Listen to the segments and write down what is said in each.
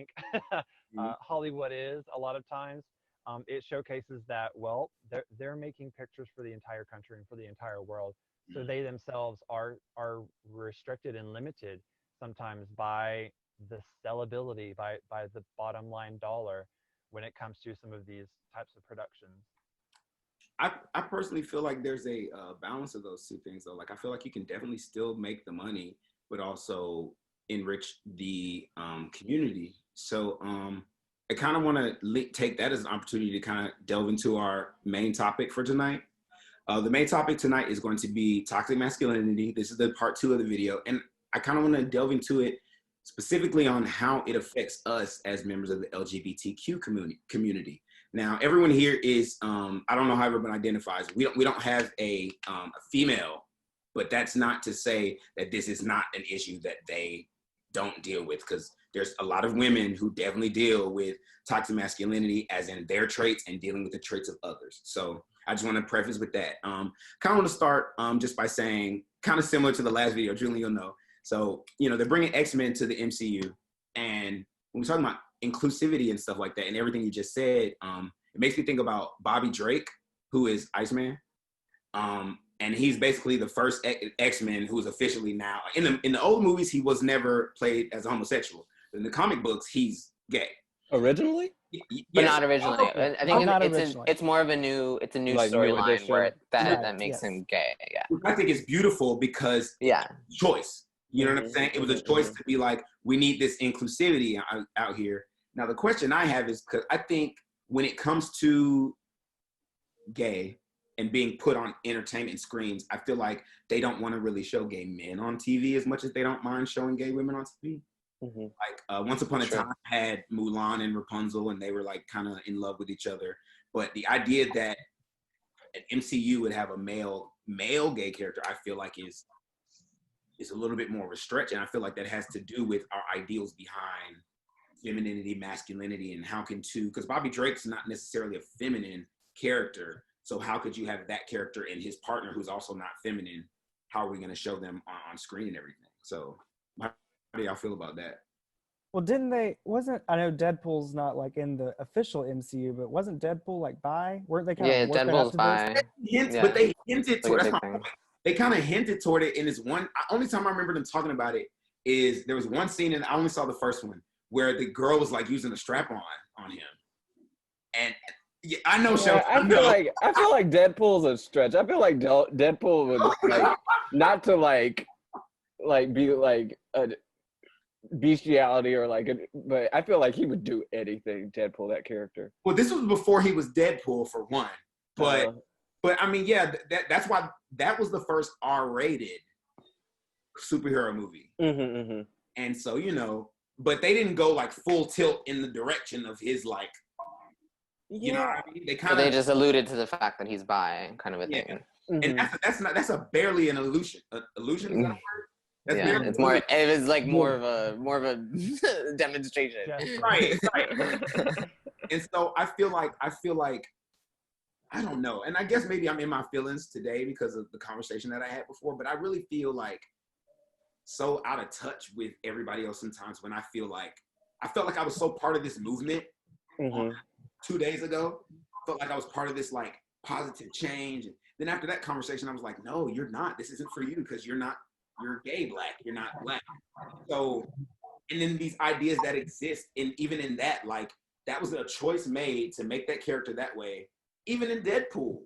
think Hollywood is a lot of times. It showcases that, well, they're making pictures for the entire country and for the entire world. So they themselves are restricted and limited sometimes by the sellability, by the bottom line dollar when it comes to some of these types of productions. I personally feel like there's a balance of those two things, though. Like, I feel like you can definitely still make the money, but also enrich the community. So I kind of want to take that as an opportunity to kind of delve into our main topic for tonight. The main topic tonight is going to be toxic masculinity. This is the part 2 of the video. And I kind of want to delve into it specifically on how it affects us as members of the LGBTQ community. Now, everyone here is, I don't know how everyone identifies. We don't have a female, but that's not to say that this is not an issue that they don't deal with, because there's a lot of women who definitely deal with toxic masculinity as in their traits and dealing with the traits of others. So I just want to preface with that. Kind of want to start just by saying, kind of similar to the last video, Julie, you'll know. So, they're bringing X-Men to the MCU. And when we're talking about inclusivity and stuff like that and everything you just said, it makes me think about Bobby Drake, who is Iceman. And he's basically the first X-Men who is officially now, in the old movies, he was never played as a homosexual. In the comic books, he's gay. Originally? Yes. But not originally. I think it's more of a new Like storyline where that Right, makes yes. him gay. Yeah. I think it's beautiful because choice. You know what I'm saying? It was a choice to be like, we need this inclusivity out here. Now, the question I have is, because I think when it comes to gay and being put on entertainment screens, I feel like they don't want to really show gay men on TV as much as they don't mind showing gay women on TV. Mm-hmm. Like Once Upon a Time had Mulan and Rapunzel, and they were like kind of in love with each other. But the idea that an MCU would have a male gay character, I feel like is a little bit more of a stretch. And I feel like that has to do with our ideals behind femininity, masculinity, and how can because Bobby Drake's not necessarily a feminine character. So how could you have that character and his partner who's also not feminine? How are we going to show them on screen and everything? So how do y'all feel about that? Well, I know Deadpool's not like in the official MCU, but wasn't Deadpool like bi? Weren't they kind of Deadpool's bi. But they hinted toward that's my point. They kind of hinted toward it in this one. Only time I remember them talking about it is there was one scene, and I only saw the first one, where the girl was like using a strap on him. And yeah, I know, yeah, I feel like Deadpool's a stretch. I feel like Deadpool would like not to like be like a bestiality or but I feel like he would do anything. Deadpool, that character. Well, this was before he was Deadpool for one, but I mean, yeah, that's why that was the first R-rated superhero movie. Mm-hmm. And so but they didn't go like full tilt in the direction of his like. You know what I mean? They just alluded to the fact that he's bi, kind of a thing. And that's a barely an illusion. Illusion is that a word? That's it's more. It was like more of a demonstration. Right. And so I feel like I don't know, and I guess maybe I'm in my feelings today because of the conversation that I had before. But I really feel like so out of touch with everybody else sometimes when I felt like I was so part of this movement. 2 days ago, felt like I was part of this like positive change. And then after that conversation, I was like, no, you're not. This isn't for you because you're gay black. You're not black. So, and then these ideas that exist, and even in that, like that was a choice made to make that character that way. Even in Deadpool,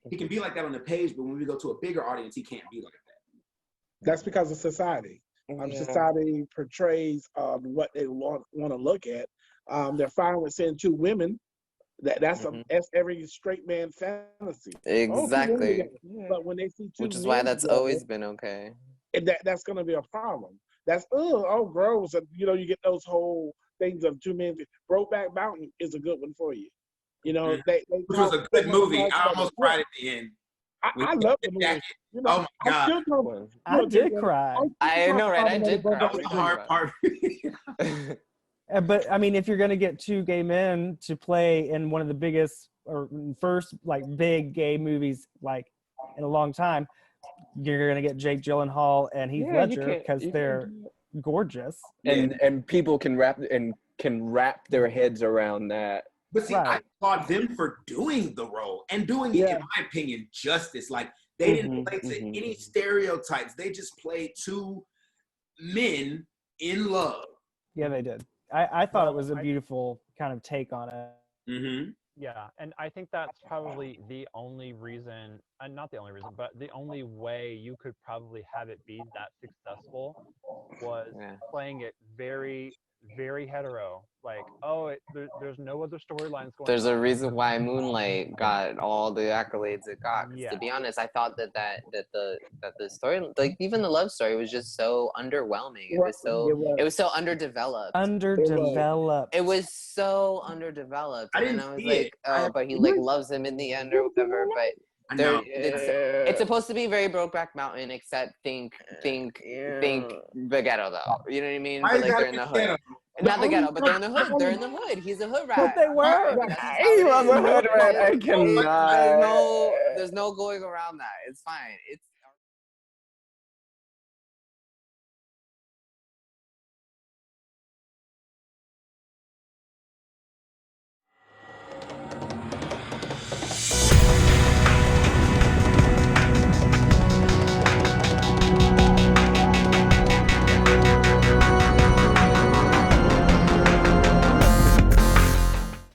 he can be like that on the page, but when we go to a bigger audience, he can't be like that. That's because of society. Society portrays what they want to look at. They're fine with saying two women. That's every straight man fantasy. Exactly. But when they see two, which is why that's always been okay. And that's going to be a problem. That's gross. And you get those whole things of two men. Brokeback Mountain is a good one for you. Which was a good movie. I almost cried at the end. I love the movie. Oh my God! I did cry. I know, right? I did cry. That was the hard part. But I mean, if you're going to get two gay men to play in one of the biggest or first like big gay movies like in a long time, you're going to get Jake Gyllenhaal and Heath Ledger because they're gorgeous. And people can can wrap their heads around that. But see, Right. I applaud them for doing the role and doing it, in my opinion, justice. Like, they didn't play to any stereotypes. They just played two men in love. Yeah, they did. I thought it was a beautiful kind of take on it. Mm-hmm. Yeah, and I think that's probably the only reason, and not the only reason, but the only way you could probably have it be that successful was playing it very, very hetero. Like, oh, there's no other storylines going There's on. a reason why Moonlight got all the accolades it got. 'Cause Yeah. to be honest, I thought that the story, like even the love story, was just so underwhelming. It was so underdeveloped. Underdeveloped. It was so underdeveloped. I And didn't then I was see like, it. oh, but he like loves him in the end or whatever. But I know. it's supposed to be very Brokeback Mountain, except think the ghetto though. You know what I mean? Why But is like that they're in the the hood. ghetto? Not the ghetto, but they're in the hood. They're in the hood. He's a hood rat. But they were. He was a hood rat. I cannot. There's no going around that. It's fine.